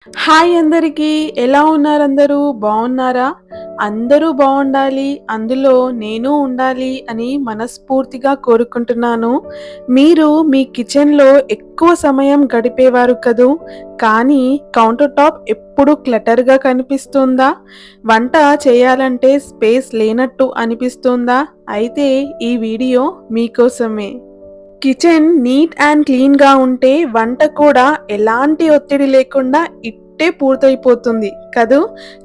Hi అందరికీ. ఎలా ఉన్నారందరూ? బావున్నారా? అందరూ బావుండాలి, అందులో నేను ఉండాలి అని మనస్ఫూర్తిగా కోరుకుంటున్నాను. మీరు మీ కిచెన్‌లో ఎక్కువ సమయం గడిపేవారు కదూ! కానీ కౌంటర్ టాప్ ఎప్పుడూ క్లటర్‌గా కనిపిస్తుందా? వంట చేయాలంటే స్పేస్ లేనట్టు అనిపిస్తుందా? అయితే ఈ వీడియో మీకోసమే. కిచెన్ నీట్ అండ్ క్లీన్‌గా ఉంటే వంట కూడా ఎలాంటి ఒత్తిడి లేకుండా ఇట్టే పూర్తయిపోతుంది కదూ!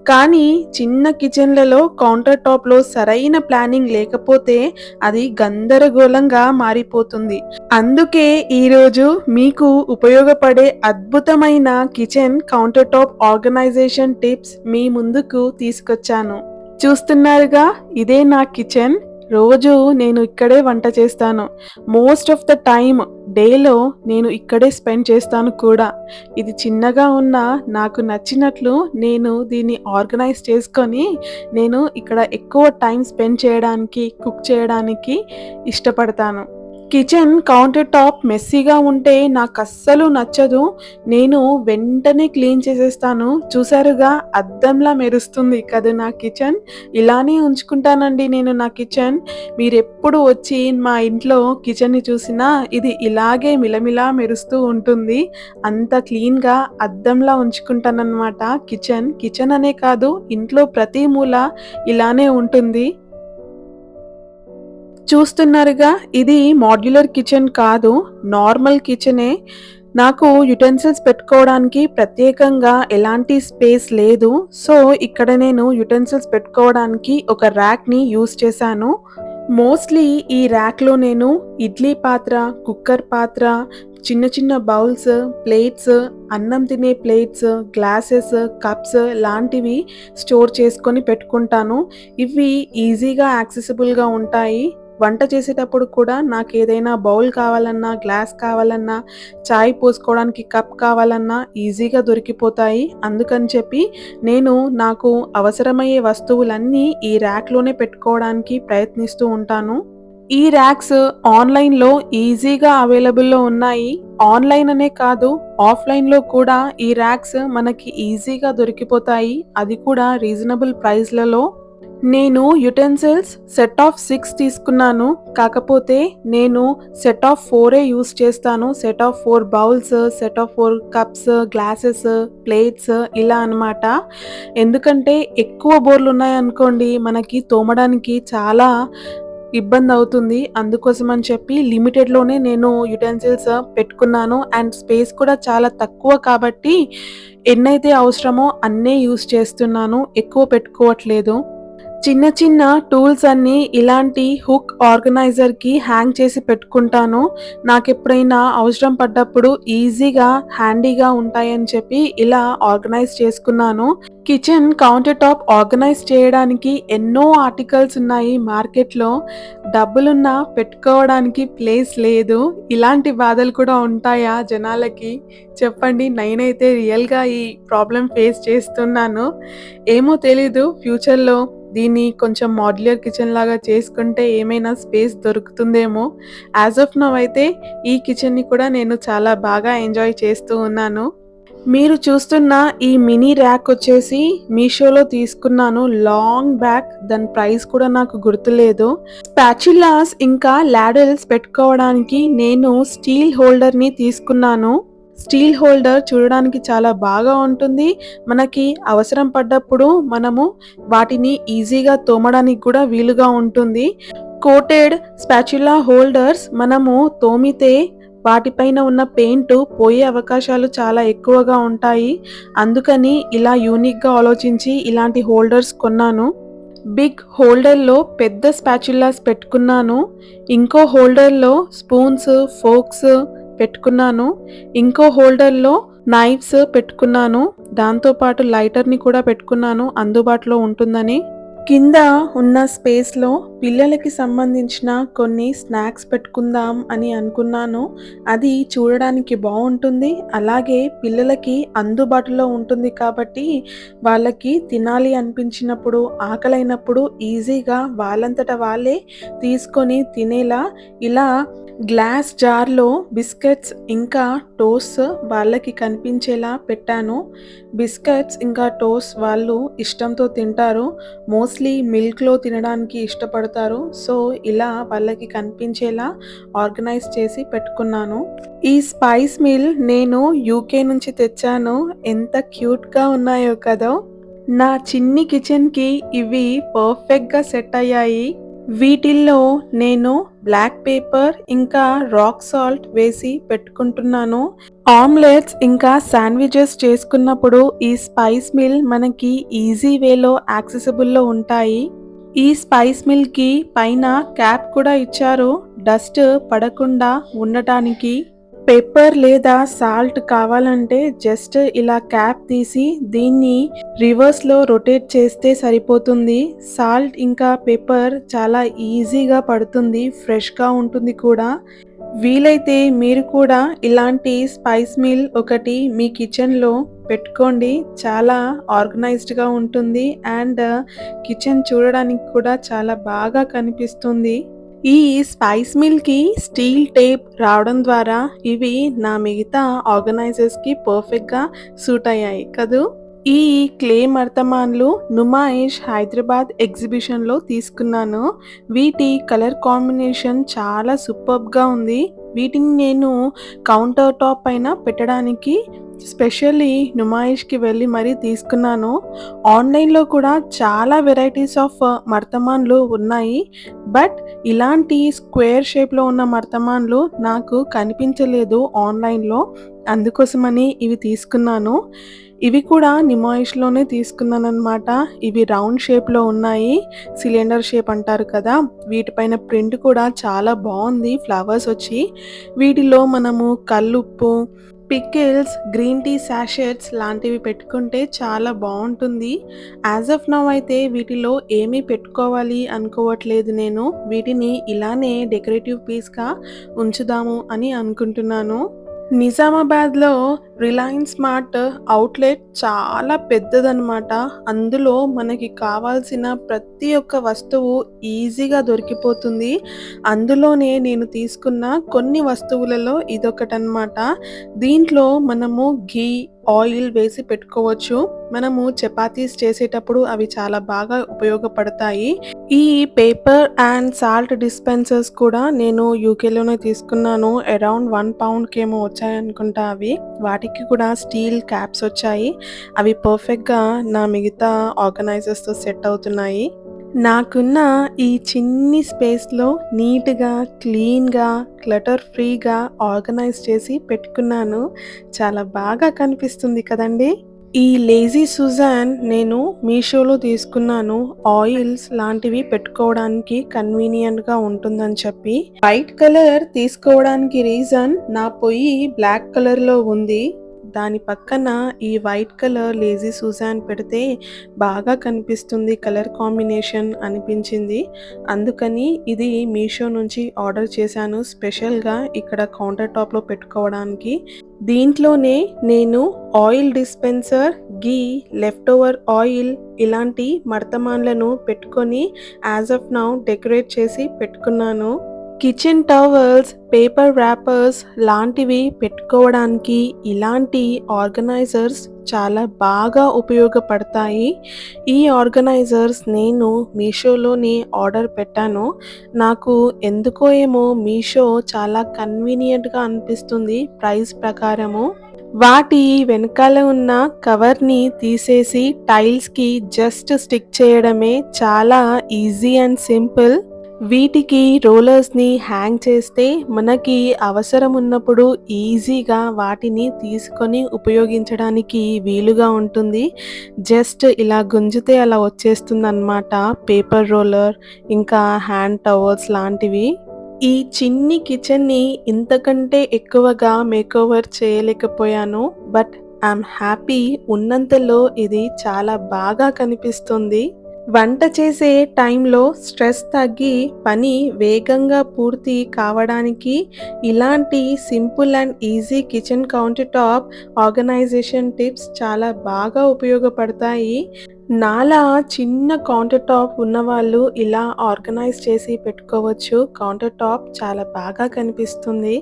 కానీ చిన్న కిచెన్‌లలో కౌంటర్ టాప్‌లో సరైన ప్లానింగ్ లేకపోతే అది గందరగోళంగా మారిపోతుంది. అందుకే ఈరోజు మీకు ఉపయోగపడే అద్భుతమైన kitchen counter top organisation tips మీ ముందుకు తీసుకొచ్చాను. చూస్తున్నారుగా, ఇదే నా కిచెన్. రోజు నేను ఇక్కడే వంట చేస్తాను. మోస్ట్ ఆఫ్ ద టైమ్ డేలో నేను ఇక్కడే స్పెండ్ చేస్తాను కూడా. ఇది చిన్నగా ఉన్నా నాకు నచ్చినట్లు నేను దీన్ని ఆర్గనైజ్ చేసుకొని నేను ఇక్కడ ఎక్కువ టైం స్పెండ్ చేయడానికి, కుక్ చేయడానికి ఇష్టపడతాను. కిచెన్ కౌంటర్ టాప్ మెస్సీగా ఉంటే నాకస్సలు నచ్చదు. నేను వెంటనే క్లీన్ చేసేస్తాను. చూసారుగా, అద్దంలా మెరుస్తుంది కదూ నా కిచెన్. ఇలానే ఉంచుకుంటానండి నేను నా కిచెన్. మీరెప్పుడు వచ్చి మా ఇంట్లో కిచెన్‌ని చూసినా ఇది ఇలాగే మిలమిలా మెరుస్తూ ఉంటుంది. అంత క్లీన్‌గా అద్దంలా ఉంచుకుంటాననమాట కిచెన్. కిచెన్ అనే కాదు, ఇంట్లో ప్రతి మూల ఇలానే ఉంటుంది. చూస్తున్నారుగా, ఇది మాడ్యులర్ కిచెన్ కాదు, నార్మల్ కిచెనే. నాకు యుటెన్సిల్స్ పెట్టుకోవడానికి ప్రత్యేకంగా ఎలాంటి స్పేస్ లేదు. సో, ఇక్కడ నేను యుటెన్సిల్స్ పెట్టుకోవడానికి ఒక ర్యాక్‌ని యూజ్ చేశాను. మోస్ట్‌లీ ఈ ర్యాక్‌లో నేను ఇడ్లీ పాత్ర, కుక్కర్ పాత్ర, చిన్న చిన్న బౌల్స్, ప్లేట్స్, అన్నం తినే ప్లేట్స్, గ్లాసెస్, కప్స్ లాంటివి స్టోర్ చేసుకొని పెట్టుకుంటాను. ఇవి ఈజీగా యాక్సెసిబుల్‌గా ఉంటాయి. వంట చేసేటప్పుడు కూడా నాకేదైనా బౌల్ కావాలన్నా, గ్లాస్ కావాలన్నా, చాయ్ పోసుకోవడానికి కప్ కావాలన్నా ఈజీగా దొరికిపోతాయి. అందుకని చెప్పి నేను నాకు అవసరమయ్యే వస్తువులన్నీ ఈ ర్యాక్‌లోనే పెట్టుకోవడానికి ప్రయత్నిస్తూ ఉంటాను. ఈ ర్యాక్స్ ఆన్‌లైన్‌లో ఈజీగా అవైలబుల్‌లో ఉన్నాయి. ఆన్‌లైన్ అనే కాదు, ఆఫ్‌లైన్‌లో కూడా ఈ ర్యాక్స్ మనకి ఈజీగా దొరికిపోతాయి. అది కూడా రీజనబుల్ ప్రైస్‌లలో. నేను యుటెన్సిల్స్ సెట్ ఆఫ్ 6 తీసుకున్నాను. కాకపోతే నేను సెట్ ఆఫ్ 4 యూజ్ చేస్తాను. Set of 4 bowls, set of 4 cups, glasses, plates ఇలా అనమాట. ఎందుకంటే ఎక్కువ బోర్లున్నాయనుకోండి, మనకి తోమడానికి చాలా ఇబ్బందవుతుంది. అందుకోసమని చెప్పి లిమిటెడ్‌లోనే నేను యుటెన్సిల్స్ పెట్టుకున్నాను. అండ్ స్పేస్ కూడా చాలా తక్కువ కాబట్టి ఎన్నైతే అవసరమో అన్నే యూజ్ చేస్తున్నాను. ఎక్కువ పెట్టుకోవట్లేదు. చిన్న చిన్న టూల్స్ అన్నీ ఇలాంటి హుక్ ఆర్గనైజర్‌కి హ్యాంగ్ చేసి పెట్టుకుంటాను. నాకెప్పుడైనా అవసరం పడ్డప్పుడు ఈజీగా, హ్యాండీగా ఉంటాయని చెప్పి ఇలా ఆర్గనైజ్ చేసుకున్నాను. కిచెన్ కౌంటర్ టాప్ ఆర్గనైజ్ చేయడానికి ఎన్నో ఆర్టికల్స్ ఉన్నాయి మార్కెట్‌లో. డబ్బులున్నా పెట్టుకోవడానికి ప్లేస్ లేదు. ఇలాంటి బాధలు కూడా ఉంటాయా జనాలకి? చెప్పండి. నేనైతే రియల్‌గా ఈ ప్రాబ్లమ్ ఫేస్ చేస్తున్నాను. ఏమో తెలీదు, ఫ్యూచర్‌లో దీన్ని కొంచెం మాడ్యులర్ కిచెన్ లాగా చేసుకుంటే ఏమైనా స్పేస్ దొరుకుతుందేమో. యాజ్ ఆఫ్ నౌ అయితే ఈ కిచెన్‌ని కూడా నేను చాలా బాగా ఎంజాయ్ చేస్తూ ఉన్నాను. మీరు చూస్తున్న ఈ మినీ ర్యాక్ వచ్చేసి మీషోలో తీసుకున్నాను లాంగ్ బ్యాక్. దాని ప్రైస్ కూడా నాకు గుర్తులేదు. స్పాచులాస్ ఇంకా లాడెల్స్ పెట్టుకోవడానికి నేను స్టీల్ హోల్డర్‌ని తీసుకున్నాను. స్టీల్ హోల్డర్ చూడడానికి చాలా బాగా ఉంటుంది. మనకి అవసరం పడ్డప్పుడు మనము వాటిని ఈజీగా తోమడానికి కూడా వీలుగా ఉంటుంది. కోటెడ్ స్పాచులా హోల్డర్స్ మనము తోమితే వాటిపైన ఉన్న పెయింట్ పోయే అవకాశాలు చాలా ఎక్కువగా ఉంటాయి. అందుకని ఇలా యూనిక్‌గా ఆలోచించి ఇలాంటి హోల్డర్స్ కొన్నాను. బిగ్ హోల్డర్‌లో పెద్ద స్పాచులాస్ పెట్టుకున్నాను. ఇంకో హోల్డర్‌లో స్పూన్స్, ఫోర్క్స్ పెట్టుకున్నాను. ఇంకో హోల్డర్‌లో నైఫ్స్ పెట్టుకున్నాను. దాంతో పాటు లైటర్‌ని కూడా పెట్టుకున్నాను అందుబాటులో ఉంటుందని. కింద ఉన్న స్పేస్‌లో పిల్లలకి సంబంధించిన కొన్ని స్నాక్స్ పెట్టుకుందాం అని అనుకున్నాను. అది చూడడానికి బావుంటుంది. అలాగే పిల్లలకి అందుబాటులో ఉంటుంది కాబట్టి, వాళ్ళకి తినాలి అనిపించినప్పుడు, ఆకలైనప్పుడు ఈజీగా వాళ్ళంతట వాళ్ళే తీసుకొని తినేలా ఇలా గ్లాస్ జార్‌లో బిస్కెట్స్ ఇంకా టోస్ట్ వాళ్ళకి కనిపించేలా పెట్టాను. బిస్కెట్స్ ఇంకా టోస్ట్ వాళ్ళు ఇష్టంతో తింటారు. మోస్ట్‌లీ మిల్క్‌లో తినడానికి ఇష్టపడతారు. సో, ఇలా వాళ్ళకి కనిపించేలా ఆర్గనైజ్ చేసి పెట్టుకున్నాను. ఈ స్పైస్ మిల్ నేను యూకే నుంచి తెచ్చాను. ఎంత క్యూట్‌గా ఉన్నాయో కదా! నా చిన్ని కిచెన్‌కి ఇవి పర్ఫెక్ట్‌గా సెట్ అయ్యాయి. వీటిల్లో నేను బ్లాక్ పేపర్ ఇంకా రాక్ సాల్ట్ వేసి పెట్టుకుంటున్నాను. ఆమ్లెట్స్ ఇంకా శాండ్‌విచెస్ చేసుకున్నప్పుడు ఈ స్పైస్ మిల్ మనకి ఈజీ వేలో యాక్సెసిబుల్‌లో ఉంటాయి. ఈ స్పైస్ మిల్‌కి పైన క్యాప్ కూడా ఇచ్చారు. డస్ట్ పడకుండా ఉండటానికి. పెప్పర్ లేదా సాల్ట్ కావాలంటే జస్ట్ ఇలా క్యాప్ తీసి దీన్ని రివర్స్‌లో రొటేట్ చేస్తే సరిపోతుంది. సాల్ట్ ఇంకా పెప్పర్ చాలా ఈజీగా పడుతుంది. ఫ్రెష్‌గా ఉంటుంది కూడా. వీలైతే మీరు కూడా ఇలాంటి స్పైస్ మిల్ ఒకటి మీ కిచెన్‌లో పెట్టుకోండి. చాలా ఆర్గనైజ్డ్‌గా ఉంటుంది. అండ్ కిచెన్ చూడడానికి కూడా చాలా బాగా కనిపిస్తుంది. ఈ స్పైస్ మిల్‌కి స్టీల్ టేప్ రావడం ద్వారా ఇవి నా మిగతా ఆర్గనైజర్స్‌కి పర్ఫెక్ట్‌గా సూట్ అయ్యాయి కదూ! ఈ క్లే మర్తమాన్లు నుమాయిష్ హైదరాబాద్ ఎగ్జిబిషన్‌లో తీసుకున్నాను. వీటి కలర్ కాంబినేషన్ చాలా సూపర్బ్‌గా ఉంది. వీటిని నేను కౌంటర్ టాప్ పైన పెట్టడానికి స్పెషల్లీ నుమాయిష్‌కి వెళ్ళి మరీ తీసుకున్నాను. ఆన్‌లైన్‌లో కూడా చాలా వెరైటీస్ ఆఫ్ మర్తమాన్లు ఉన్నాయి. బట్ ఇలాంటి స్క్వేర్ షేప్‌లో ఉన్న మర్తమాన్లు నాకు కనిపించలేదు ఆన్‌లైన్‌లో. అందుకోసమని ఇవి తీసుకున్నాను. ఇవి కూడా నిమాయిష్‌లోనే తీసుకున్నాననమాట. ఇవి రౌండ్ షేప్‌లో ఉన్నాయి. సిలిండర్ షేప్ అంటారు కదా! వీటిపైన ప్రింట్ కూడా చాలా బావుంది ఫ్లవర్స్ వచ్చి. వీటిలో మనము కల్లుప్పు, పికిల్స్, గ్రీన్ టీ సాషెట్స్ లాంటివి పెట్టుకుంటే చాలా బావుంటుంది. యాజ్ ఆఫ్ నౌ అయితే వీటిలో ఏమీ పెట్టుకోవాలి అనుకోవట్లేదు నేను. వీటిని ఇలానే డెకరేటివ్ పీస్‌గా ఉంచుదాము అని అనుకుంటున్నాను. నిజామాబాద్‌లో రిలయన్స్ స్మార్ట్ ఔట్‌లెట్ చాలా పెద్దదనమాట. అందులో మనకి కావాల్సిన ప్రతి ఒక్క వస్తువు ఈజీగా దొరికిపోతుంది. అందులోనే నేను తీసుకున్న కొన్ని వస్తువులలో ఇదొకటనమాట. దీంట్లో మనము ఘీ, ఆయిల్ వేసి పెట్టుకోవచ్చు. మనము చపాతీస్ చేసేటప్పుడు అవి చాలా బాగా ఉపయోగపడతాయి. ఈ పేపర్ అండ్ సాల్ట్ డిస్పెన్సర్స్ కూడా నేను యూకేలోనే తీసుకున్నాను. అరౌండ్ 1 పౌండ్‌కేమో వచ్చాయనుకుంటా అవి. వాటికి కూడా స్టీల్ క్యాప్స్ వచ్చాయి. అవి పర్ఫెక్ట్‌గా నా మిగతా ఆర్గనైజర్స్‌తో సెట్ అవుతున్నాయి. నాకున్న ఈ చిన్ని స్పేస్‌లో నీట్‌గా, క్లీన్‌గా, క్లటర్ ఫ్రీగా ఆర్గనైజ్ చేసి పెట్టుకున్నాను. చాలా బాగా కనిపిస్తుంది కదండీ! ఈ లేజీ సుజాన్ నేను మీషోలో తీసుకున్నాను. ఆయిల్స్ లాంటివి పెట్టుకోవడానికి కన్వీనియంట్‌గా ఉంటుందని చెప్పి. వైట్ కలర్ తీసుకోవడానికి రీజన్ నా పొయ్యి బ్లాక్ కలర్‌లో ఉంది. దాని పక్కన ఈ వైట్ కలర్ లేజీ సుజాన్ పెడితే బాగా కనిపిస్తుంది కలర్ కాంబినేషన్ అనిపించింది. అందుకని ఇది మీషో నుంచి ఆర్డర్ చేశాను స్పెషల్‌గా ఇక్కడ కౌంటర్ టాప్‌లో పెట్టుకోవడానికి. దీంట్లోనే నేను ఆయిల్ డిస్పెన్సర్, ఘీ, లెఫ్ట్ ఓవర్ ఆయిల్ ఇలాంటి మర్తమాన్లను పెట్టుకొని యాజ్ ఆఫ్ నౌ డెకరేట్ చేసి పెట్టుకున్నాను. కిచెన్ టవల్స్, పేపర్ ర్యాపర్స్ లాంటివి పెట్టుకోవడానికి ఇలాంటి ఆర్గనైజర్స్ చాలా బాగా ఉపయోగపడతాయి. ఈ ఆర్గనైజర్స్ నేను మీషోలోనే ఆర్డర్ పెట్టాను. నాకు ఎందుకో ఏమో మీషో చాలా కన్వీనియంట్‌గా అనిపిస్తుంది ప్రైస్ ప్రకారము. వాటి వెనకాల ఉన్న కవర్‌ని తీసేసి టైల్స్‌కి జస్ట్ స్టిక్ చేయడమే చాలా ఈజీ అండ్ సింపుల్. వీటికి రోలర్స్‌ని హ్యాంగ్ చేస్తే మనకి అవసరం ఉన్నప్పుడు ఈజీగా వాటిని తీసుకొని ఉపయోగించడానికి వీలుగా ఉంటుంది. జస్ట్ ఇలా గుంజితే అలా వచ్చేస్తుందనమాట. పేపర్ రోలర్, ఇంకా హ్యాండ్ టవల్స్ లాంటివి. ఈ చిన్ని కిచెన్‌ని ఇంతకంటే ఎక్కువగా మేకోవర్ చేయలేకపోయాను. బట్ ఐయామ్ హ్యాపీ ఉన్నంతలో ఇది చాలా బాగా కనిపిస్తుంది. వంట చేసే టైంలో స్ట్రెస్ తగ్గి పని వేగంగా పూర్తి కావడానికి ఇలాంటి simple and easy kitchen counter top organisation tips చాలా బాగా ఉపయోగపడతాయి. నాలా చిన్న కౌంటర్ టాప్ ఉన్నవాళ్ళు ఇలా ఆర్గనైజ్ చేసి పెట్టుకోవచ్చు. కౌంటర్ టాప్ చాలా బాగా కనిపిస్తుంది.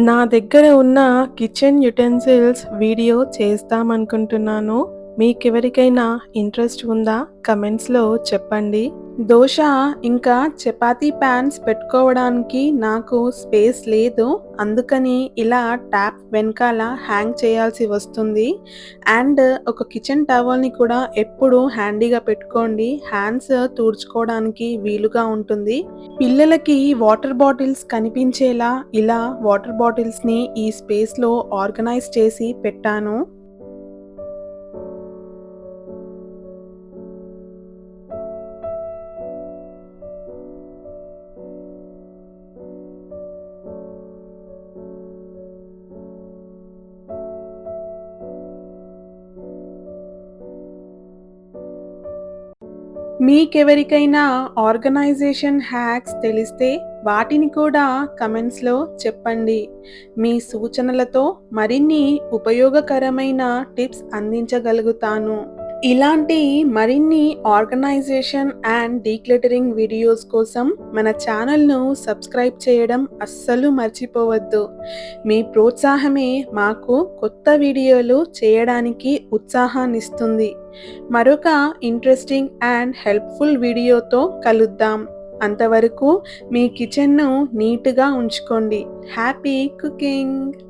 నా దగ్గర ఉన్న కిచెన్ యుటెన్సిల్స్ వీడియో చేద్దామనుకుంటున్నాను. మీకెవరికైనా ఇంట్రెస్ట్ ఉందా? కమెంట్స్‌లో చెప్పండి. దోస ఇంకా చపాతీ పాన్స్ పెట్టుకోవడానికి నాకు స్పేస్ లేదు. అందుకని ఇలా ట్యాప్ వెనకాల హ్యాంగ్ చేయాల్సి వస్తుంది. అండ్ ఒక కిచెన్ టవల్‌ని కూడా ఎప్పుడూ హ్యాండీగా పెట్టుకోండి. హ్యాండ్స్ తుడుచుకోవడానికి వీలుగా ఉంటుంది. పిల్లలకి వాటర్ బాటిల్స్ కనిపించేలా ఇలా వాటర్ బాటిల్స్‌ని ఈ స్పేస్‌లో ఆర్గనైజ్ చేసి పెట్టాను. మీకెవరికైనా ఆర్గనైజేషన్ హ్యాక్స్ తెలిస్తే వాటిని కూడా కమెంట్స్‌లో చెప్పండి. మీ సూచనలతో మరిన్ని ఉపయోగకరమైన టిప్స్ అందించగలుగుతాను. ఇలాంటి మరిన్ని ఆర్గనైజేషన్ అండ్ డీక్లటరింగ్ వీడియోస్ కోసం మన ఛానల్‌ను సబ్స్క్రైబ్ చేయడం అస్సలు మర్చిపోవద్దు. మీ ప్రోత్సాహమే మాకు కొత్త వీడియోలు చేయడానికి ఉత్సాహాన్నిస్తుంది. మరొక ఇంట్రెస్టింగ్ అండ్ హెల్ప్‌ఫుల్ వీడియోతో కలుద్దాం. అంతవరకు మీ కిచెన్‌ను నీట్‌గా ఉంచుకోండి. Happy cooking!